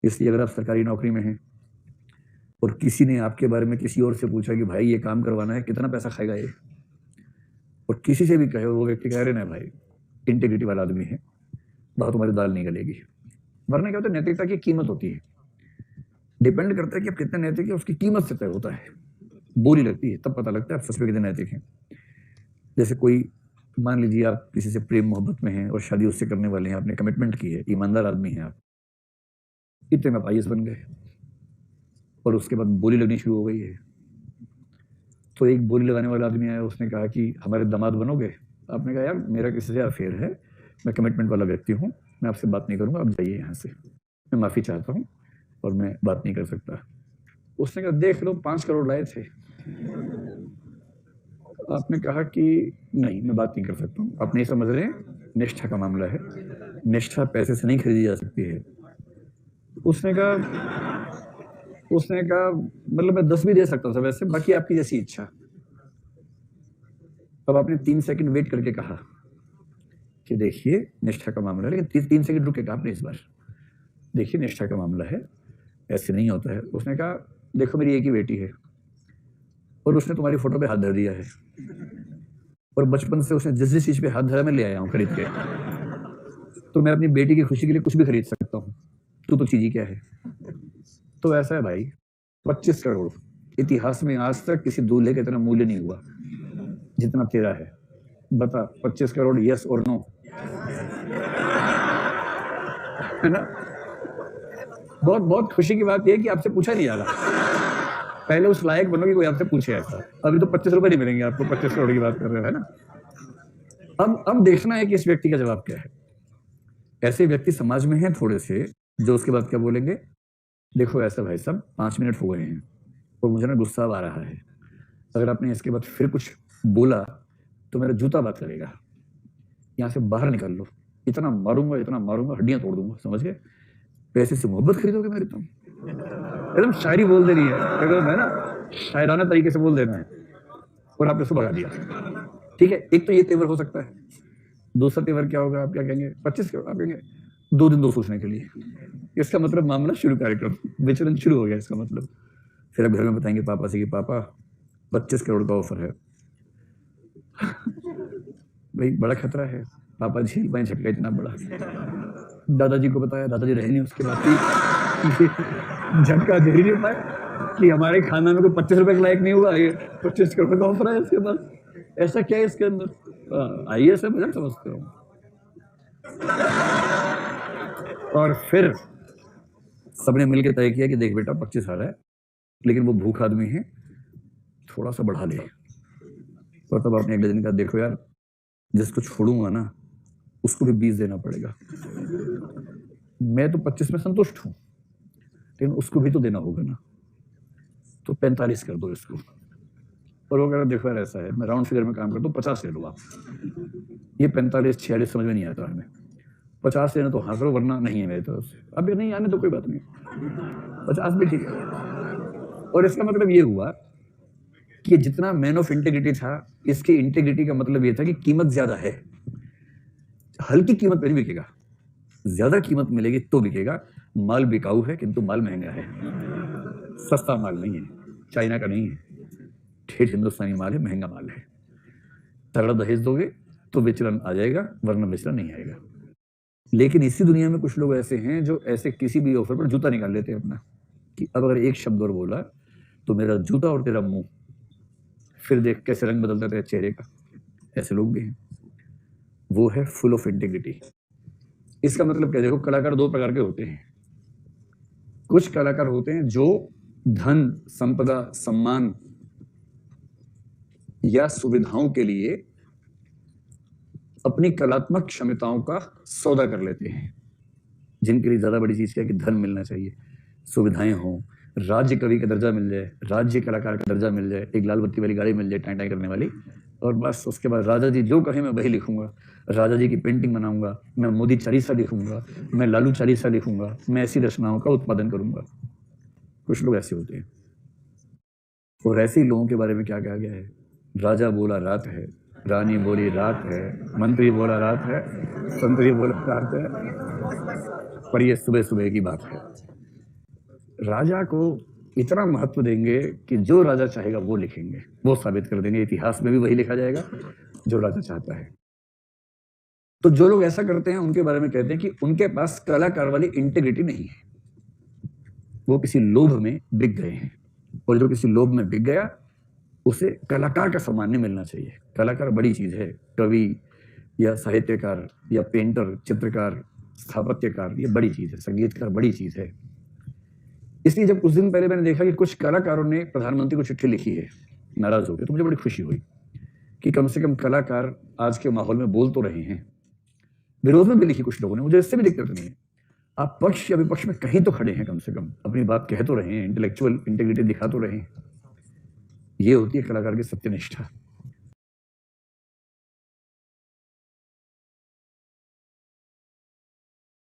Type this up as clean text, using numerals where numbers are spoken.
इसलिए अगर आप सरकारी नौकरी में हैं और किसी ने आपके बारे में किसी और से पूछा कि भाई ये काम करवाना है, कितना पैसा खाएगा ये, और किसी से भी कहे, वो व्यक्ति कह रहे ना भाई इंटीग्रिटी वाला आदमी है, बात तुम्हारी दाल नहीं गलेगी। वरना क्या होता है, नैतिकता की कीमत होती है, डिपेंड करता है कि आप कितने नैतिक है, उसकी कीमत से तय होता है। बोली लगती है तब पता लगता है आप सच में कितने नैतिक हैं। जैसे कोई, मान लीजिए आप किसी से प्रेम मोहब्बत में हैं और शादी उससे करने वाले हैं, आपने कमिटमेंट की है, ईमानदार आदमी हैं आप, इतने में आईएएस बन गए और उसके बाद बोली लगनी शुरू हो गई है। तो एक बोली लगाने वाला आदमी आया, उसने कहा कि हमारे दामाद बनोगे? आपने कहा यार मेरा किसी से अफेयर है, मैं कमिटमेंट वाला व्यक्ति हूँ, मैं आपसे बात नहीं करूँगा, आप जाइए यहाँ से, मैं माफ़ी चाहता हूँ और मैं बात नहीं कर सकता। उसने कहा देख लो 5 करोड़ लाए थे। आपने कहा कि नहीं मैं बात नहीं कर सकता हूँ। आप नहीं समझ रहे, निष्ठा का मामला है, निष्ठा पैसे से नहीं खरीदी जा सकती है। उसने कहा मतलब मैं 10 भी दे सकता था वैसे, बाकी आपकी जैसी इच्छा। अब आपने 3 सेकंड वेट करके कहा कि देखिए निष्ठा का मामला है, लेकिन 3 सेकंड रुके आपने इस बार, देखिए निष्ठा का मामला है, ऐसे नहीं होता है। उसने कहा देखो मेरी एक ही बेटी है और उसने तुम्हारी फोटो पे हाथ धर दिया है, और बचपन से उसने जिस चीज पे हाथ धरा मैं ले आया हूँ खरीद के, तो मैं अपनी बेटी की खुशी के लिए कुछ भी खरीद सकता हूँ, तू तो चीज ही क्या है। तो ऐसा है भाई, 25 करोड़ इतिहास में आज तक किसी दूल्हे का इतना मूल्य नहीं हुआ जितना तेरा है। बता 25 करोड़, यस और नो, है ना? बहुत बहुत खुशी की बात यह है कि आपसे पूछा नहीं जा रहा, पहले उस लायक बनो कि कोई आपसे पूछे ऐसा। अभी तो 25 रुपए नहीं मिलेंगे आपको, 25 करोड़ की बात कर रहे हो, है ना? अब देखना है कि इस व्यक्ति का जवाब क्या है। ऐसे व्यक्ति समाज में हैं थोड़े से जो उसके बाद क्या बोलेंगे, देखो ऐसा भाई साहब 5 मिनट हो गए हैं और मुझे ना गुस्सा आ रहा है, अगर आपने इसके बाद फिर कुछ बोला तो मेरा जूता बात करेगा, यहाँ से बाहर निकल लो, इतना मारूंगा हड्डियां तोड़ दूंगा, समझ गए? पैसे से मोहब्बत खरीदोगे मेरी तुम? एकदम शायरी बोल देनी है, एकदम, है ना, शायराना तरीके से बोल देना है, और आपने उसको भगा दिया। ठीक है, एक तो ये तेवर हो सकता है। दूसरा तेवर क्या होगा, आप क्या कहेंगे 25 करोड़, आप कहेंगे 2 दिन 2 सोचने के लिए। इसका मतलब मामला शुरू, कार्यक्रम विचलन शुरू हो गया इसका मतलब। फिर आप घर में बताएंगे पापा से कि पापा 25 करोड़ का ऑफर है। भाई बड़ा खतरा है, पापा झेल पाए झटका इतना बड़ा। दादाजी को बताया, दादाजी रहे नहीं उसके बाद, झटका झेल नहीं पाए कि हमारे खाना में कोई 25 रुपए के लायक नहीं हुआ, ये 25 करोड़ का ऑफर है इसके पास, ऐसा क्या है इसके अंदर? आइए सब मजा समझते हो। और फिर सबने मिलकर तय किया कि देख बेटा 25 आ रहा है, लेकिन वो भूख आदमी है, थोड़ा सा बढ़ा ले। और तब आपने अगले दिन कहा देखो यार जिसको छोड़ूंगा ना उसको भी 20 देना पड़ेगा, मैं तो 25 में संतुष्ट हूं, लेकिन उसको भी तो देना होगा ना, तो 45 कर दो इसको। और वो कह रहा देखो यार ऐसा है, मैं राउंड फिगर में काम करता हूँ, 50 ले लो आप, ये 45 46 समझ में नहीं आता हमें, 50 लेना तो हाँ करो वरना नहीं है मेरी तरफ से, अब नहीं आने तो कोई बात नहीं, 50 भी ठीक है। और इसका मतलब ये हुआ कि जितना मैन ऑफ इंटीग्रिटी था, इसकी इंटीग्रिटी का मतलब ये था कि कीमत ज्यादा है, हल्की कीमत पर बिकेगा, ज्यादा कीमत मिलेगी तो बिकेगा। माल बिकाऊ है किंतु माल महंगा है, सस्ता माल नहीं है, चाइना का नहीं है, ठेठ हिंदुस्तानी माल है, महंगा माल है। तगड़ा दहेज दोगे तो विचलन आ जाएगा, वरना विचलन नहीं आएगा। लेकिन इसी दुनिया में कुछ लोग ऐसे हैं जो ऐसे किसी भी ऑफर पर जूता निकाल लेते हैं अपना, कि अब अगर एक शब्द और बोला तो मेरा जूता और तेरा मुंह, फिर देख कैसे रंग बदलता तेरे चेहरे का। ऐसे लोग भी हैं, वो है फुल ऑफ इंटीग्रिटी। इसका मतलब क्या, देखो कलाकार 2 प्रकार के होते हैं। कुछ कलाकार होते हैं जो धन संपदा सम्मान या सुविधाओं के लिए अपनी कलात्मक क्षमताओं का सौदा कर लेते हैं, जिनके लिए ज्यादा बड़ी चीज क्या है कि धन मिलना चाहिए, सुविधाएं हो, राज्य कवि का दर्जा मिल जाए, राज्य कलाकार का दर्जा मिल जाए, एक लाल बत्ती वाली गाड़ी मिल जाए टाई टाई करने वाली, और बस उसके बाद राजा जी जो कहे मैं वही लिखूंगा, राजा जी की पेंटिंग बनाऊंगा, मैं मोदी चालीसा लिखूंगा, मैं लालू चालीसा लिखूंगा, मैं ऐसी रचनाओं का उत्पादन करूंगा। कुछ लोग ऐसे होते हैं। और ऐसे ही लोगों के बारे में क्या कहा गया है, राजा बोला रात है, रानी बोली रात है, मंत्री बोला रात है, संतरी बोला रात है, पर ये सुबह सुबह की बात है। राजा को इतना महत्व देंगे कि जो राजा चाहेगा वो लिखेंगे, वो साबित कर देंगे, इतिहास में भी वही लिखा जाएगा जो राजा चाहता है। तो जो लोग ऐसा करते हैं उनके बारे में कहते हैं कि उनके पास कलाकार वाली इंटीग्रिटी नहीं है, वो किसी लोभ में बिक गए हैं, और जो किसी लोभ में बिक गया उसे कलाकार का सम्मान नहीं मिलना चाहिए। कलाकार बड़ी चीज है, कवि या साहित्यकार या पेंटर, चित्रकार, स्थापत्यकार, ये बड़ी चीज है, संगीतकार बड़ी चीज है। इसलिए जब कुछ दिन पहले मैंने देखा कि कुछ कलाकारों ने प्रधानमंत्री को चिट्ठी लिखी है नाराज होकर, तो मुझे बड़ी खुशी हुई कि कम से कम कलाकार आज के माहौल में बोल तो रहे हैं। विरोध में भी लिखी कुछ लोगों ने, मुझे इससे भी दिक्कत नहीं है, आप पक्ष या विपक्ष में कहीं तो खड़े हैं, कम से कम अपनी बात कह तो रहे हैं, इंटेलेक्चुअल इंटीग्रिटी दिखा तो रहे हैं। ये होती है कलाकार की सत्यनिष्ठा।